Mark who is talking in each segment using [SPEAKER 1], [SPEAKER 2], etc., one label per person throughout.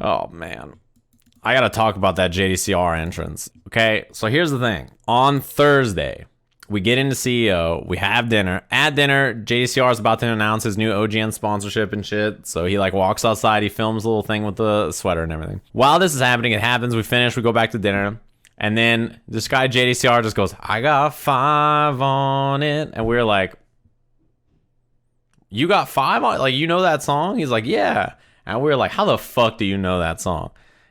[SPEAKER 1] Oh, man. I got to talk about that JDCR entrance. Okay, so here's the thing. On Thursday, we get into CEO. We have dinner. At dinner, JDCR is about to announce his new OGN sponsorship and shit. So he like walks outside. He films a little thing with the sweater and everything. While this is happening, it happens. We finish. We go back to dinner. And then this guy JDCR just goes, I got 5 on it. And we're like, you got 5 on it? Like, you know that song? He's like, yeah. And we were like, how the fuck do you know that song?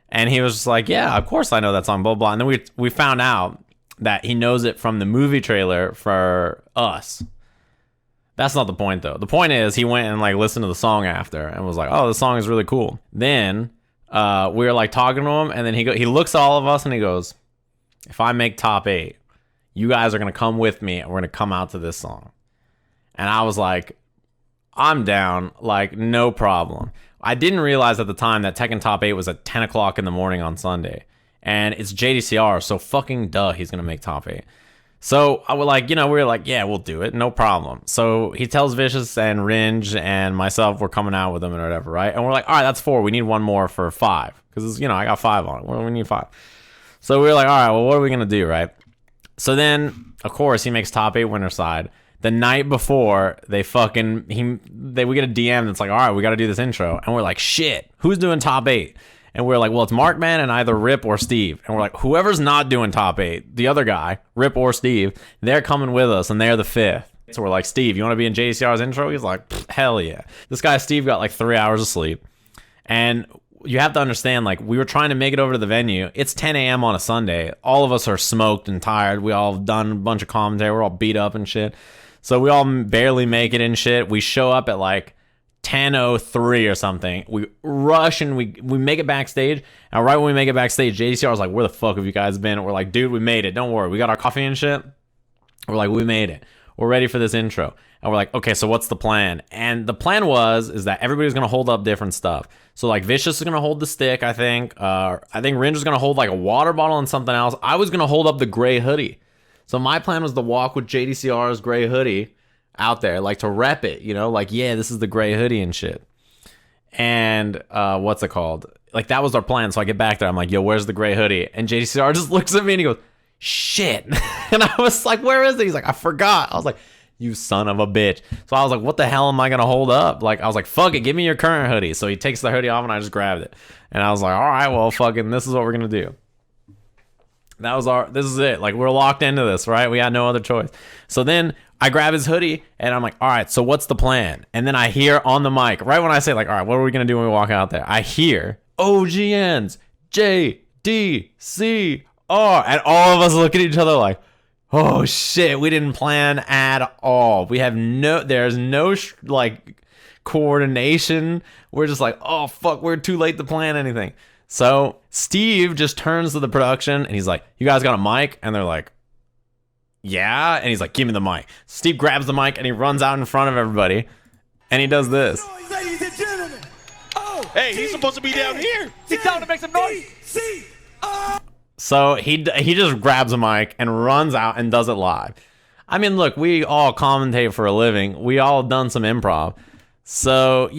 [SPEAKER 1] And he was just like, yeah, of course I know that song, blah, blah. And then we found out that he knows it from the movie trailer for Us. That's not the point, though. The point is he went and like listened to the song after and was like, oh, this song is really cool. Then we were like talking to him, and then he looks at all of us and he goes, if I make top 8, you guys are going to come with me and we're going to come out to this song. And I was like, I'm down, like no problem. I didn't realize at the time that Tekken Top 8 was at 10 o'clock in the morning on Sunday. And it's JDCR, so fucking duh, he's going to make Top 8. So I was like, we were like, yeah, we'll do it, no problem. So he tells Vicious and Ringe and myself we're coming out with him and whatever, right? And we're like, all right, that's 4. We need one more for 5. Because, I got 5 on it. We need 5. So we were like, all right, well, what are we going to do, right? So then, of course, he makes Top 8 winner side. The night before, we get a DM that's like, all right, we got to do this intro. And we're like, shit, who's doing Top 8? And we're like, well, it's Markman and either Rip or Steve. And we're like, whoever's not doing Top 8, the other guy, Rip or Steve, they're coming with us and they're the 5th. So we're like, Steve, you want to be in JDCR's intro? He's like, hell yeah. This guy, Steve, got like 3 hours of sleep. And you have to understand, like, we were trying to make it over to the venue. It's 10 a.m. on a Sunday. All of us are smoked and tired. We all have done a bunch of commentary. We're all beat up and shit. So we all barely make it and shit. We show up at like 10:03 or something. We rush and we make it backstage. And right when we make it backstage, JDCR was like, where the fuck have you guys been? And we're like, dude, we made it. Don't worry. We got our coffee and shit. We're like, we made it. We're ready for this intro. And we're like, okay, so what's the plan? And the plan is that everybody's going to hold up different stuff. So like Vicious is going to hold the stick, I think. I think Ringe is going to hold like a water bottle and something else. I was going to hold up the gray hoodie. So my plan was to walk with JDCR's gray hoodie out there, like to rep it, like, yeah, this is the gray hoodie and shit. And what's it called? Like, that was our plan. So I get back there. I'm like, yo, where's the gray hoodie? And JDCR just looks at me and he goes, shit. And I was like, where is it? He's like, I forgot. I was like, you son of a bitch. So I was like, what the hell am I going to hold up? Like, I was like, fuck it, give me your current hoodie. So he takes the hoodie off and I just grabbed it. And I was like, all right, well, fucking, this is what we're going to do. This is it. Like, we're locked into this, right? We had no other choice. So then I grab his hoodie and I'm like, all right, so what's the plan? And then I hear on the mic, right when I say like, all right, what are we going to do when we walk out there? I hear OGN's JDCR. And all of us look at each other like, oh shit, we didn't plan at all. There's no like coordination. We're just like, oh fuck, we're too late to plan anything. So Steve just turns to the production and he's like, you guys got a mic? And they're like, yeah. And he's like, give me the mic. Steve grabs the mic and he runs out in front of everybody and he does this.
[SPEAKER 2] Ladies and gentlemen. Oh,
[SPEAKER 3] hey, he's supposed to be down here.
[SPEAKER 2] He's telling to make some noise.
[SPEAKER 1] So he just grabs a mic and runs out and does it live. I mean, look, we all commentate for a living. We all done some improv. So,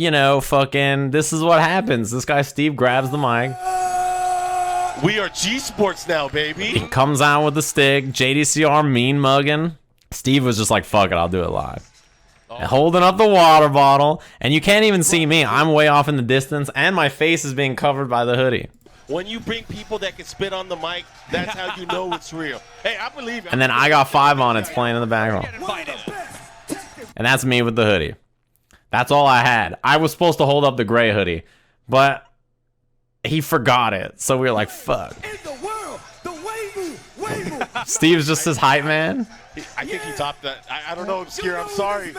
[SPEAKER 1] fucking, this is what happens. This guy, Steve, grabs the mic.
[SPEAKER 3] We are G Sports now, baby.
[SPEAKER 1] He comes out with the stick. JDCR mean mugging. Steve was just like, fuck it, I'll do it live. And holding up the water bottle. And you can't even see me. I'm way off in the distance. And my face is being covered by the hoodie.
[SPEAKER 3] When you bring people that can spit on the mic, that's how you know it's real. Hey, I believe it.
[SPEAKER 1] And then I got 5 on it's playing in the background. And that's me with the hoodie. That's all I had. I was supposed to hold up the gray hoodie, but he forgot it. So we were like, fuck. Steve's just his hype man.
[SPEAKER 3] I think he topped that. I don't know, Obscure. I'm sorry.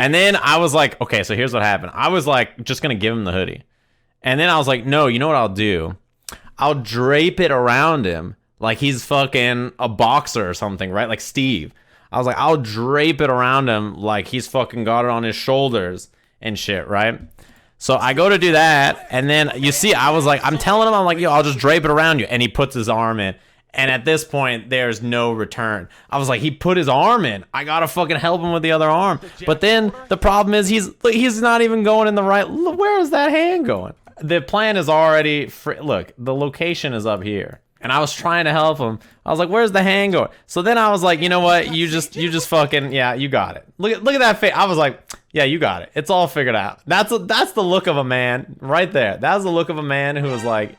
[SPEAKER 1] And then I was like, okay, so here's what happened. I was like, just going to give him the hoodie. And then I was like, no, you know what I'll do? I'll drape it around him like he's fucking a boxer or something, right? Like Steve. I was like, I'll drape it around him like he's fucking got it on his shoulders and shit, right? So I go to do that, and then you see, I was like, I'm telling him, I'm like, yo, I'll just drape it around you. And he puts his arm in. And at this point, there's no return. I was like, he put his arm in. I gotta fucking help him with the other arm. But then the problem is he's not even going in the right. Where is that hand going? The plan is already look, the location is up here. And I was trying to help him. I was like, "Where's the hangar?" So then I was like, "You know what? You just fucking, yeah, you got it." Look at that face. I was like, "Yeah, you got it. It's all figured out." That's the look of a man right there. That's the look of a man who was like,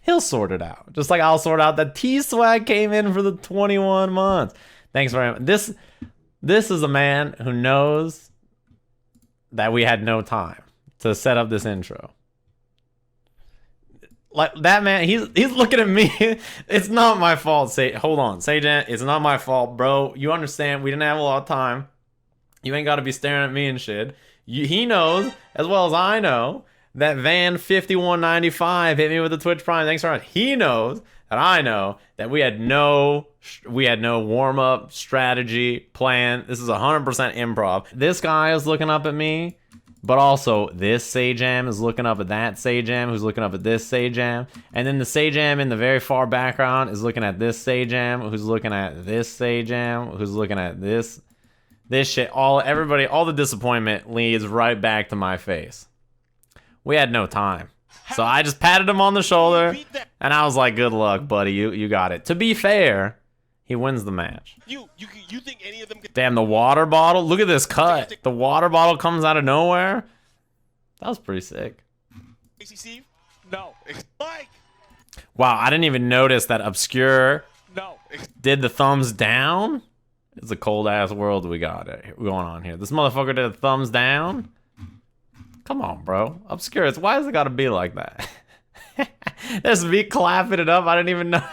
[SPEAKER 1] he'll sort it out. Just like I'll sort out that T-Swag came in for the 21 months. Thanks very much. This is a man who knows that we had no time to set up this intro. Like that man, he's looking at me. It's not my fault. Hold on, Sajam. It's not my fault, bro. You understand? We didn't have a lot of time. You ain't got to be staring at me and shit. He knows as well as I know that Van 5195 hit me with the Twitch Prime. Thanks for much. He knows that I know that we had no warm up strategy plan. This is 100% improv. This guy is looking up at me. But also, this Sajam is looking up at that Sajam, who's looking up at this Sajam. And then the Sajam in the very far background is looking at this Sajam, who's looking at this Sajam, who's looking at this shit. All the disappointment leads right back to my face. We had no time. So I just patted him on the shoulder, and I was like, "Good luck, buddy. You got it." To be fair, he wins the match.
[SPEAKER 3] You think any of them could...
[SPEAKER 1] Damn, the water bottle. Look at this cut. The water bottle comes out of nowhere. That was pretty sick.
[SPEAKER 3] Steve? No. Mike.
[SPEAKER 1] Wow, I didn't even notice that Obscure
[SPEAKER 3] No.
[SPEAKER 1] did the thumbs down. It's a cold ass world we got going on here. This motherfucker did a thumbs down. Come on, bro. Obscure. Why does it gotta be like that? There's me clapping it up. I didn't even know.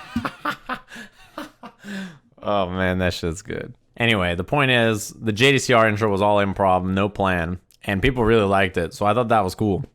[SPEAKER 1] Oh man, that shit's good. Anyway, the point is, the JDCR intro was all improv, no plan, and people really liked it, so I thought that was cool.